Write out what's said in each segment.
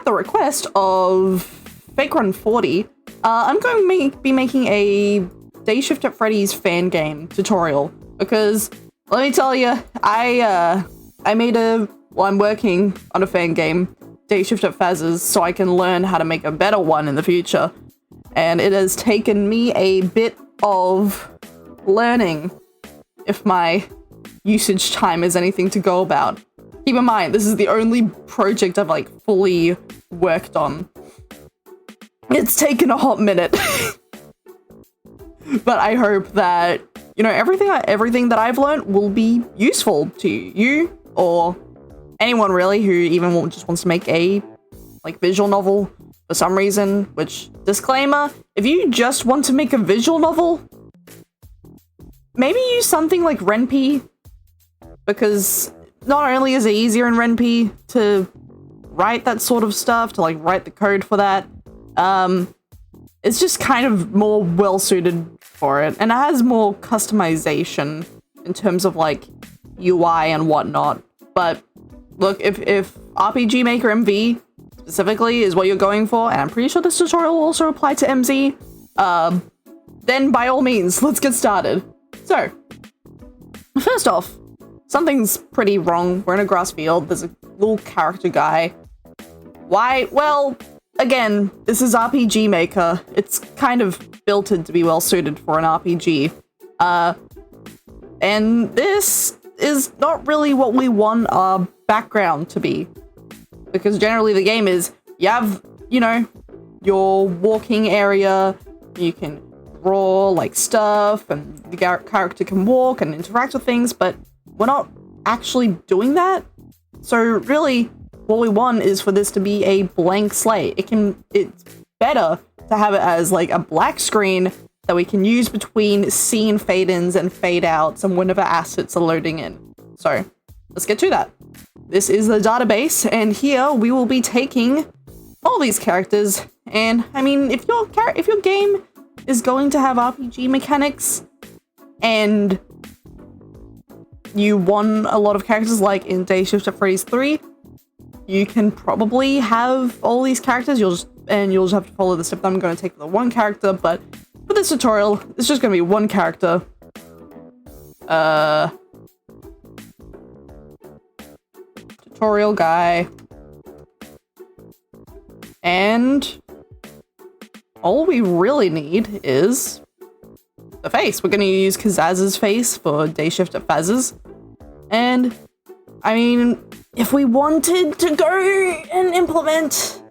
at the request of FakeRun40, I'm going to be making a Dayshift at Freddy's Fangame tutorial, because let me tell you, I'm working on a Fangame, Dayshift at Faz's, so I can learn how to make a better one in the future. And it has taken me a bit of learning, if my usage time is anything to go about. Keep in mind, this is the only project I've like fully worked on. It's taken a hot minute. But I hope that, you know, everything that I've learned will be useful to you or anyone really who even just wants to make a like visual novel for some reason. Which, disclaimer, if you just want to make a visual novel, maybe use something like RenP, because not only is it easier in RenP to write that sort of stuff, to like write the code for that, it's just kind of more well-suited for it, and it has more customization in terms of like UI and whatnot. But look, if RPG Maker MV specifically is what you're going for, and I'm pretty sure this tutorial will also apply to MZ, then by all means, let's get started. So, first off, something's pretty wrong. We're in a grass field, there's a little character guy. Why? Well, again, this is RPG Maker. It's kind of built in to be well suited for an RPG. And this is not really what we want our background to be. Because generally the game is, you have, you know, your walking area, you can draw like stuff, and the character can walk and interact with things, but we're not actually doing that. So really, what we want is for this to be a blank slate. It's better to have it as like a black screen that we can use between scene fade-ins and fade-outs and whenever assets are loading in. So let's get to that. This is the database, and here we will be taking all these characters. And I mean, if your game is going to have RPG mechanics and you want a lot of characters like in Dayshift at Freddy's 3, you can probably have all these characters. You'll just have to follow the step that I'm going to take for the one character, but for this tutorial, it's just going to be one character. Tutorial guy. And all we really need is the face. We're going to use Kazaz's face for Dayshift at Faz's. And, I mean, if we wanted to go and implement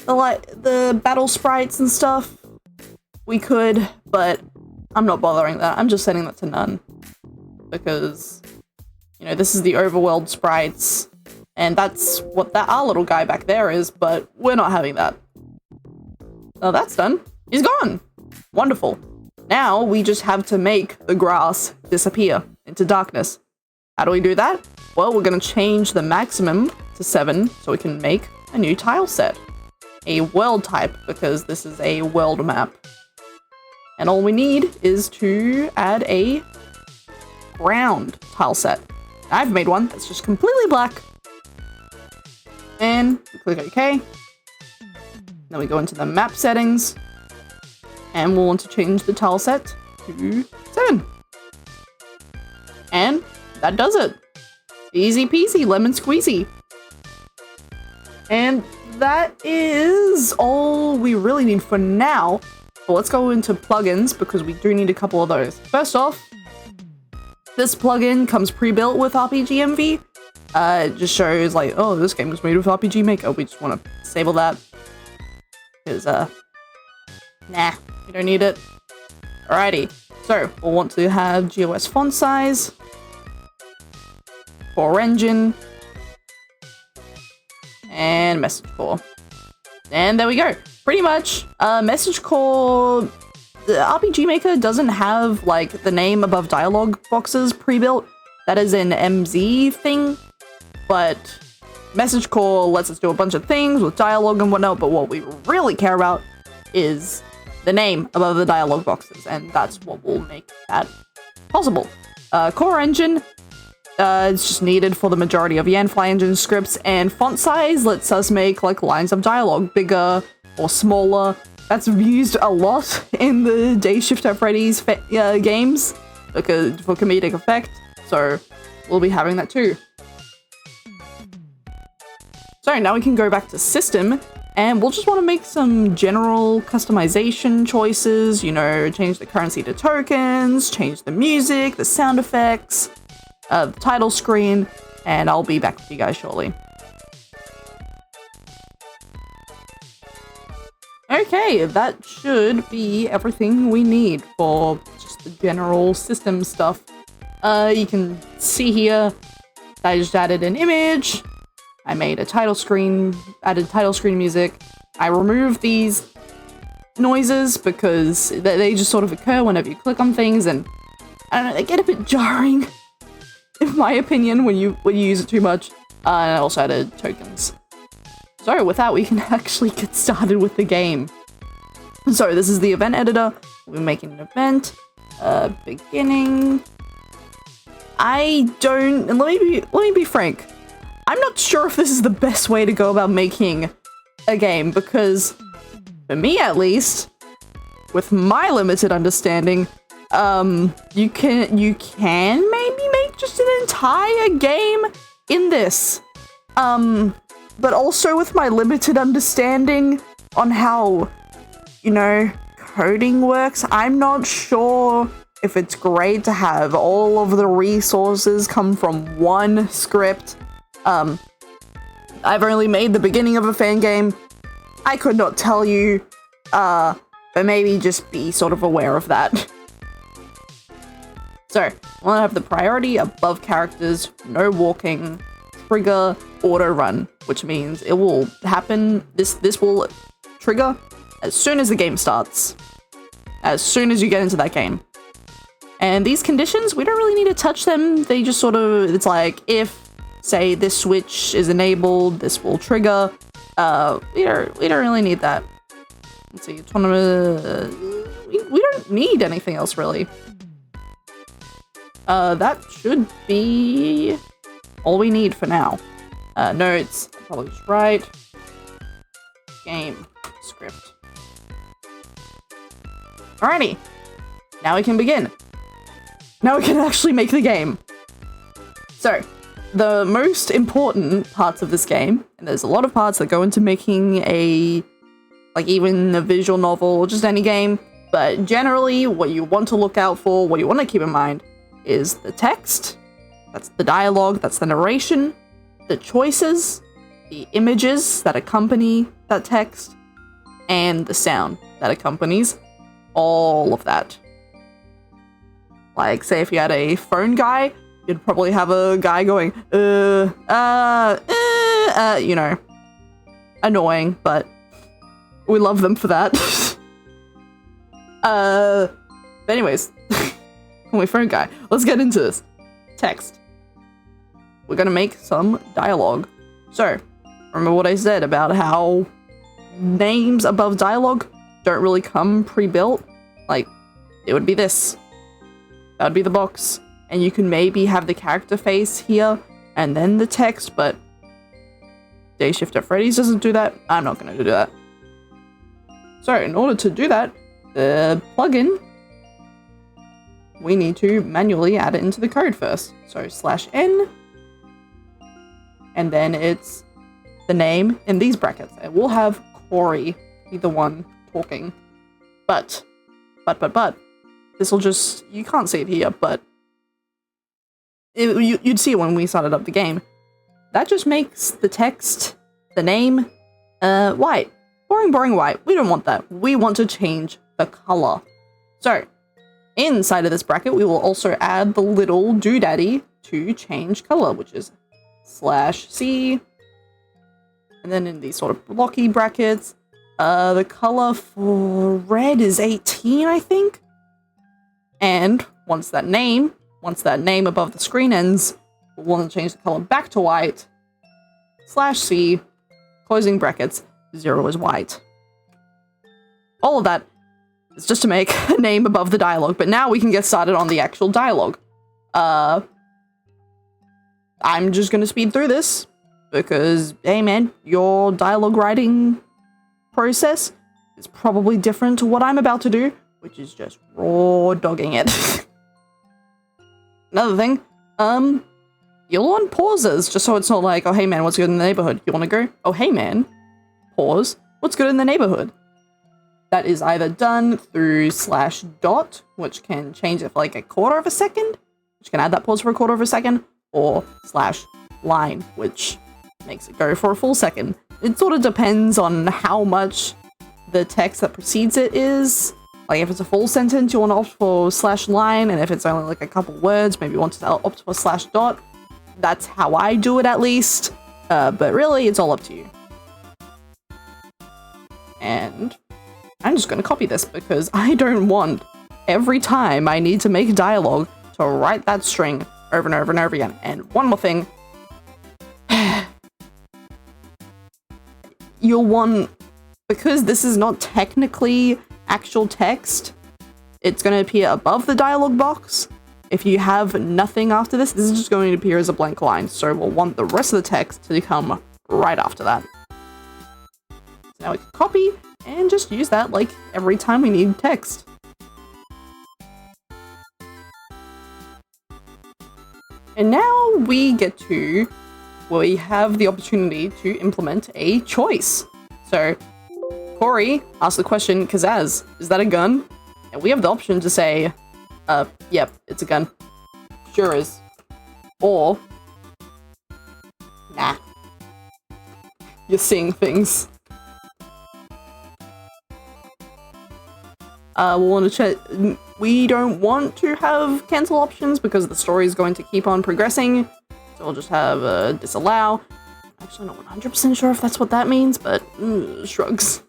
the battle sprites and stuff, we could, but I'm not bothering that. I'm just setting that to none. Because, you know, this is the overworld sprites, and that's what our little guy back there is, but we're not having that. Oh, that's done. He's gone! Wonderful. Now we just have to make the grass disappear into darkness. How do we do that? Well, we're going to change the maximum to 7 so we can make a new tile set. A world type, because this is a world map. And all we need is to add a ground tile set. I've made one that's just completely black. And we click OK. Then we go into the map settings. And we'll want to change the tile set to 7. And that does it. Easy peasy, lemon squeezy. And that is all we really need for now. But let's go into plugins, because we do need a couple of those. First off, this plugin comes pre-built with RPG MV. It just shows like, oh, this game was made with RPG Maker. We just want to disable that. Because, nah, we don't need it. Alrighty, so we'll want to have GOS font size, core engine, and message core. And there we go. Pretty much, message core, the RPG Maker doesn't have like the name above dialogue boxes pre-built. That is an MZ thing, but message core lets us do a bunch of things with dialogue and whatnot, but what we really care about is the name above the dialogue boxes, and that's what will make that possible. Core engine, It's just needed for the majority of Yanfly engine scripts, and font size lets us make like lines of dialogue bigger or smaller. That's used a lot in the Dayshift at Freddies games because for comedic effect, so we'll be having that too. So now we can go back to system, and we'll just want to make some general customization choices, you know, change the currency to tokens, change the music, the sound effects, the title screen, and I'll be back with you guys shortly. Okay, that should be everything we need for just the general system stuff. You can see here, I just added an image, I made a title screen, added title screen music. I removed these noises because they just sort of occur whenever you click on things, and I don't know, they get a bit jarring, in my opinion, when you use it too much. And I also added tokens. So with that, we can actually get started with the game. So this is the event editor. We're making an event. Beginning. Let me be frank. I'm not sure if this is the best way to go about making a game, because for me at least, with my limited understanding, you can maybe make just an entire game in this. But also with my limited understanding on how, you know, coding works, I'm not sure if it's great to have all of the resources come from one script. I've only made the beginning of a Fangame. I could not tell you, but maybe just be sort of aware of that. So, I want to have the priority above characters, no walking, trigger, auto run, which means it will happen, this will trigger as soon as the game starts. As soon as you get into that game. And these conditions, we don't really need to touch them, they just sort of, it's like, if, say, this switch is enabled, this will trigger. We don't really need that. Let's see, we don't need anything else, really. That should be all we need for now. Notes, probably just right. Game script. Alrighty, now we can begin. Now we can actually make the game. So, the most important parts of this game, and there's a lot of parts that go into making even a visual novel or just any game, but generally what you want to look out for, what you want to keep in mind, is the text, that's the dialogue, that's the narration, the choices, the images that accompany that text, and the sound that accompanies all of that. Like, say if you had a phone guy, you'd probably have a guy going, you know, annoying, but we love them for that. But anyways, my phone guy, let's get into this. Text. We're gonna make some dialogue. So, remember what I said about how names above dialogue don't really come pre-built? Like, it would be this. That would be the box. And you can maybe have the character face here, and then the text, but Dayshift at Freddies doesn't do that. I'm not gonna do that. So, in order to do that, the plugin, we need to manually add it into the code first. So, /n, and then it's the name in these brackets. And we'll have Corey be the one talking. But, this will just, you can't see it here, but you'd see it when we started up the game. That just makes the text, the name, white. Boring white. We don't want that. We want to change the color. So, inside of this bracket, we will also add the little doodaddy to change color, which is /C. And then in these sort of blocky brackets, the color for red is 18, I think. And once that name above the screen ends, we'll want to change the color back to white. /C, closing brackets, 0 is white. All of that is just to make a name above the dialogue, but now we can get started on the actual dialogue. I'm just gonna speed through this because, hey man, your dialogue writing process is probably different to what I'm about to do, which is just raw dogging it. Another thing, you'll want pauses, just so it's not like, oh hey man, what's good in the neighborhood? You wanna go, oh hey man, pause, what's good in the neighborhood? That is either done through /dot, which can change it for like a quarter of a second, which can add that pause for a quarter of a second, or /line, which makes it go for a full second. It sort of depends on how much the text that precedes it is. Like if it's a full sentence, you want to opt for /line, and if it's only like a couple words, maybe you want to opt for /dot. That's how I do it at least, but really it's all up to you. And I'm just going to copy this because I don't want every time I need to make dialogue to write that string over and over and over again. And one more thing, you'll want, because this is not technically actual text, it's going to appear above the dialogue box. If you have nothing after this, this is just going to appear as a blank line. So we'll want the rest of the text to come right after that. So now we can copy and just use that like every time we need text. And now we get to where we have the opportunity to implement a choice. So Corey asked the question, Kazaz, is that a gun? And we have the option to say, yep, it's a gun. Sure is. Or, nah. You're seeing things. We'll want to check. We don't want to have cancel options because the story is going to keep on progressing. So we'll just have disallow. I'm actually not 100% sure if that's what that means, but shrugs.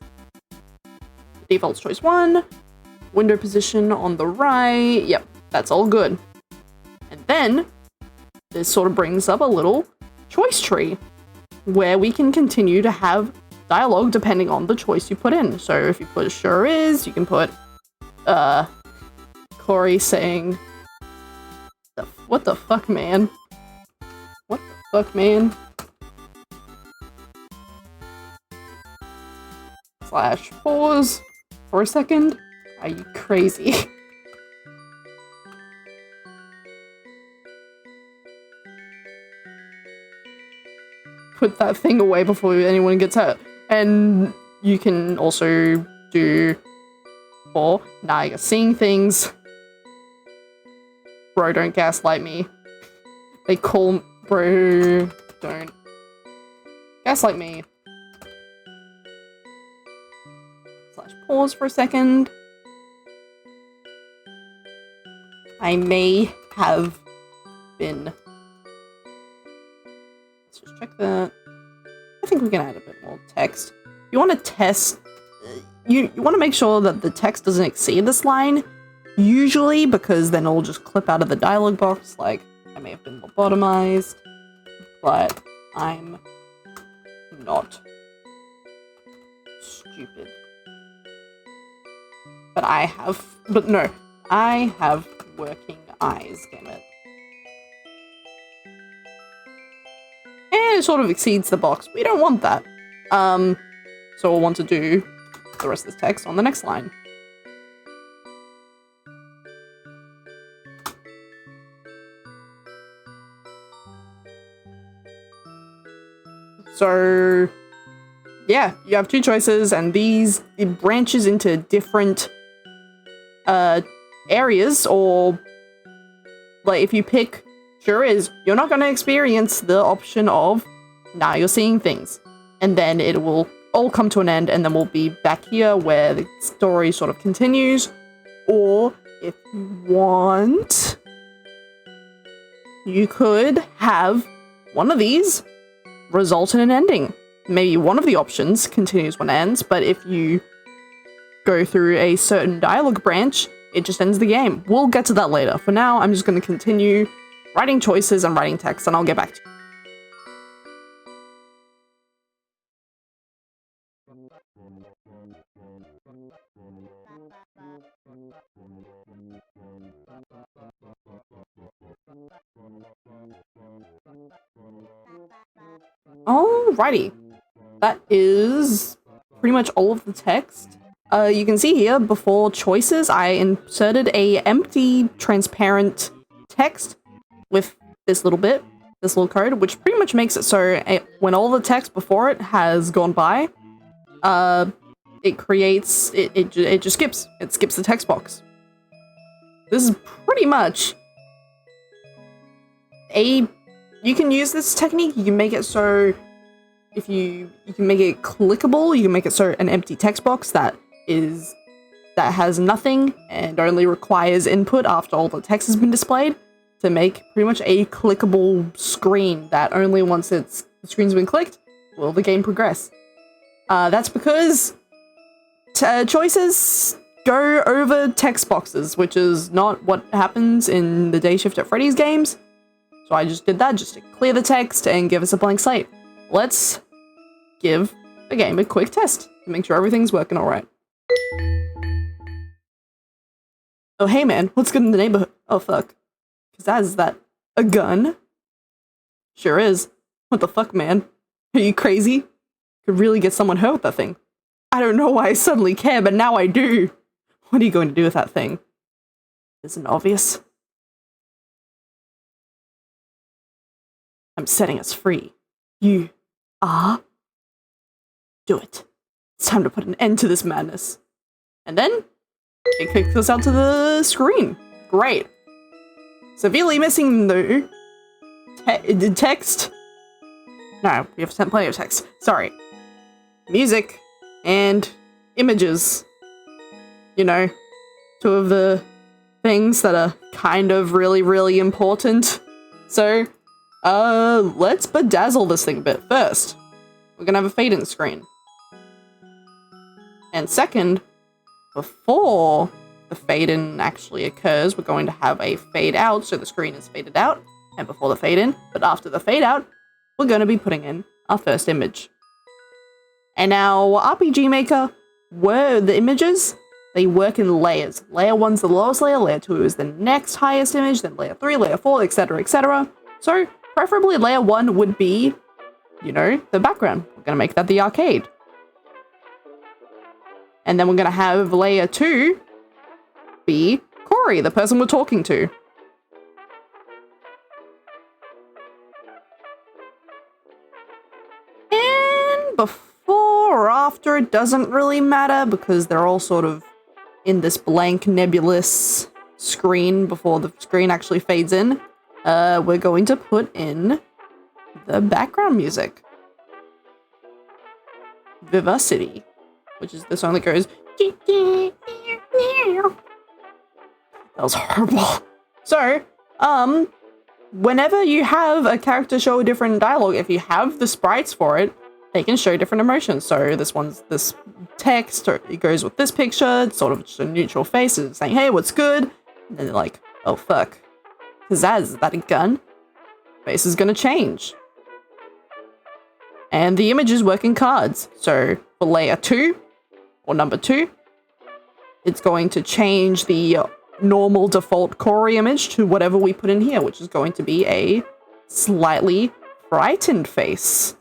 Default's choice 1. Window position on the right. Yep, that's all good. And then this sort of brings up a little choice tree where we can continue to have dialogue depending on the choice you put in. So if you put sure is, you can put Corey saying, what the fuck, man? What the fuck, man? /pause for a second. Are you crazy? Put that thing away before anyone gets hurt. And you can also do, or now you're seeing things. Bro, don't gaslight me. They call bro, don't gaslight me. /pause for a second. I may have been. Let's just check that. I think we can add a bit more text. You want to test. You want to make sure that the text doesn't exceed this line. Usually, because then it'll just clip out of the dialog box. Like I may have been lobotomized, but I'm not stupid. But I have. But no, I have working eyes, damn it. And it sort of exceeds the box. We don't want that. So we'll want to do the rest of this text on the next line. So yeah, you have two choices, and it branches into different areas, or like if you pick sure is, you're not going to experience the option of now you're seeing things, and then it will all come to an end, and then we'll be back here where the story sort of continues. Or if you want, you could have one of these result in an ending. Maybe one of the options continues when it ends, but if you go through a certain dialogue branch, it just ends the game. We'll get to that later. For now, I'm just going to continue writing choices and writing text, and I'll get back to you. Alrighty. That is pretty much all of the text. You can see here, before choices, I inserted a empty, transparent text with this little bit, this little code, which pretty much makes it so when all the text before it has gone by, it creates, it just skips. It skips the text box. This is pretty much you can use this technique, you can make it so if you can make it clickable, you can make it so an empty text box that has nothing and only requires input after all the text has been displayed to make pretty much a clickable screen that only once the screen's been clicked will the game progress. That's because choices go over text boxes, which is not what happens in the Dayshift at Freddies games. So I just did that just to clear the text and give us a blank slate. Let's give the game a quick test to make sure everything's working alright. Oh hey man, what's good in the neighborhood? Oh fuck. Is that a gun? Sure is. What the fuck, man? Are you crazy? Could really get someone hurt with that thing. I don't know why I suddenly care, but now I do. What are you going to do with that thing? Isn't obvious. I'm setting us free. You are? Do it. It's time to put an end to this madness. And then, it kicks us out to the screen. Great. Severely missing the text. No, we have plenty of text. Sorry. Music and images. You know, two of the things that are kind of really, really important. So, let's bedazzle this thing a bit. First, we're gonna have a fade-in screen. And second, before the fade-in actually occurs, we're going to have a fade-out, so the screen is faded out, and before the fade-in, but after the fade-out, we're going to be putting in our first image. And now, RPG Maker, the images, they work in layers. Layer 1's the lowest layer, layer 2 is the next highest image, then layer 3, layer 4, etc, etc. So, preferably layer 1 would be, you know, the background. We're going to make that the arcade. And then we're going to have layer 2 be Corey, the person we're talking to. And before or after, it doesn't really matter because they're all sort of in this blank nebulous screen before the screen actually fades in. We're going to put in the background music. Vivacity, which is this one that goes. That was horrible. So, whenever you have a character show a different dialogue, if you have the sprites for it, they can show different emotions. So this one's this text, or it goes with this picture, it's sort of just a neutral face, it's saying, hey, what's good? And then they're like, oh fuck. Pizzazz, is that a gun? Face is gonna change. And the images work in cards. So for layer 2, or number 2, it's going to change the normal default Corey image to whatever we put in here, which is going to be a slightly frightened face.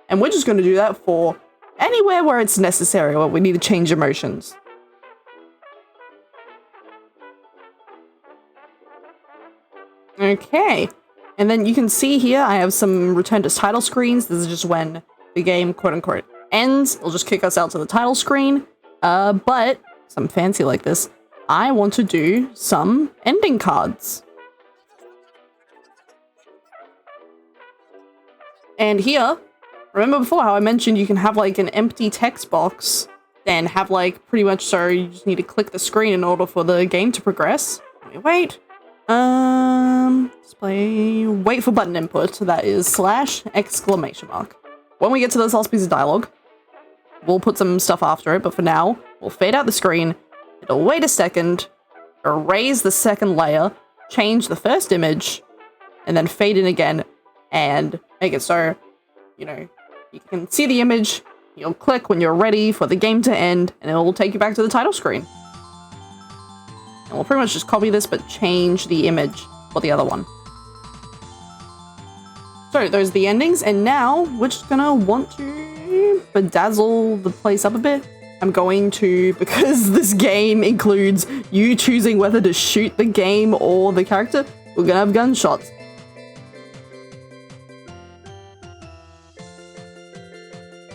And we're just going to do that for anywhere where it's necessary, where we need to change emotions. Okay. And then you can see here, I have some return to title screens. This is just when the game, quote unquote, ends. It'll just kick us out to the title screen. But some fancy like this, I want to do some ending cards. And here, remember before how I mentioned you can have like an empty text box and have like pretty much so you just need to click the screen in order for the game to progress. Wait. Display, wait for button input, that is /! When we get to this last piece of dialogue, we'll put some stuff after it, but for now, we'll fade out the screen, it'll wait a second, erase the second layer, change the first image, and then fade in again, and make it so, you know, you can see the image, you'll click when you're ready for the game to end, and it will take you back to the title screen. And we'll pretty much just copy this, but change the image for the other one. So those are the endings, and now we're just gonna want to bedazzle the place up a bit. I'm going to, because this game includes you choosing whether to shoot the game or the character, we're gonna have gunshots.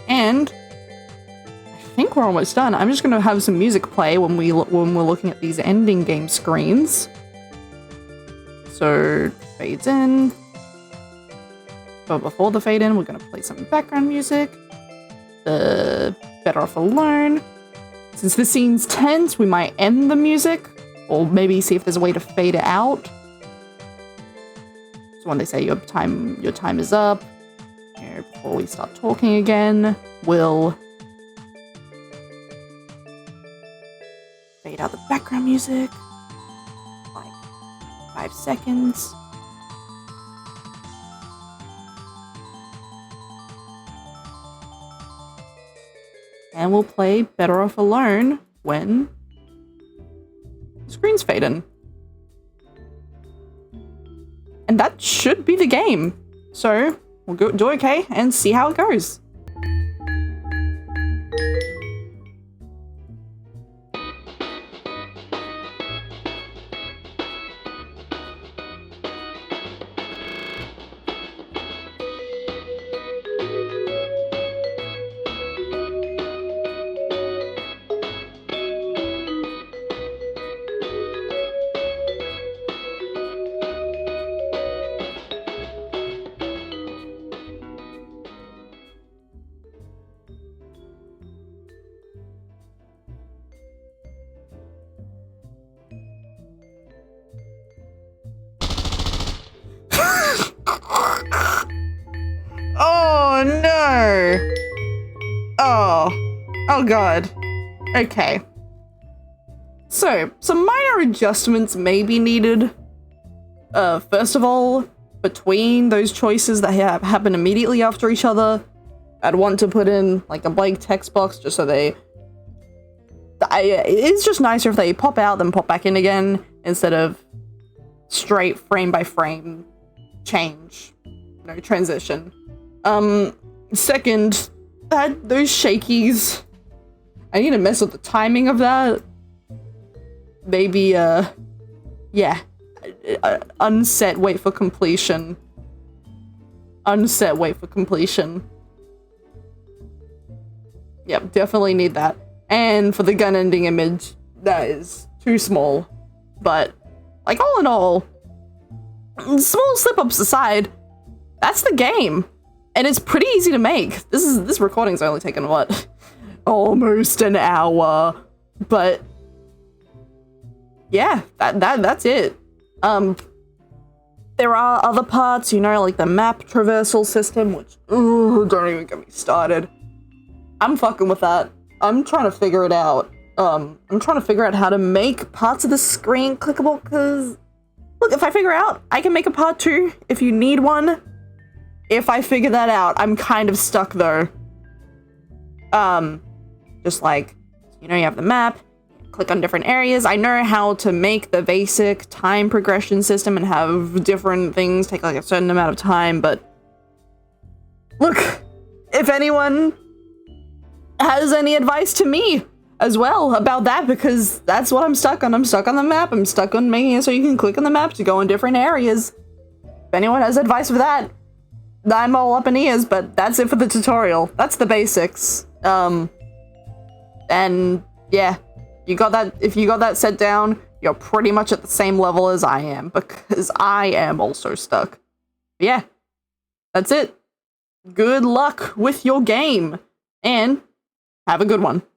And I think we're almost done. I'm just gonna have some music play when we're looking at these ending game screens. So fades in. But before the fade in, we're gonna play some background music. The Better Off Alone. Since this scene's tense, we might end the music, or maybe see if there's a way to fade it out. So when they say your time is up, you know, before we start talking again, we'll fade out the background music, like 5 seconds. And we'll play Better Off Alone when the screens fade in. And that should be the game. So we'll do okay and see how it goes. Oh no! Oh god. Okay. So, some minor adjustments may be needed. First of all, between those choices that happen immediately after each other, I'd want to put in like a blank text box just so it's just nicer if they pop out then pop back in again instead of straight frame by frame change, transition. Second, those shakies, I need to mess with the timing of that. Maybe, yeah. Unset wait for completion. Unset wait for completion. Yep, definitely need that. And for the gun ending image, that is too small. But, like, all in all, small slip-ups aside, that's the game. And it's pretty easy to make. This recording's only taken, what? Almost an hour. But yeah, that's it. There are other parts, like the map traversal system, which, don't even get me started. I'm fucking with that. I'm trying to figure it out. I'm trying to figure out how to make parts of the screen clickable, because, look, if I figure out, I can make a part 2 if you need one. If I figure that out, I'm kind of stuck, though. Just like, you have the map, click on different areas. I know how to make the basic time progression system and have different things take like a certain amount of time, but look, if anyone has any advice to me as well about that, because that's what I'm stuck on. I'm stuck on the map. I'm stuck on making it so you can click on the map to go in different areas. If anyone has advice for that, I'm all up in ears, but that's it for the tutorial. That's the basics. And yeah, if you got that set down, you're pretty much at the same level as I am, because I am also stuck. But yeah, that's it. Good luck with your game, and have a good one.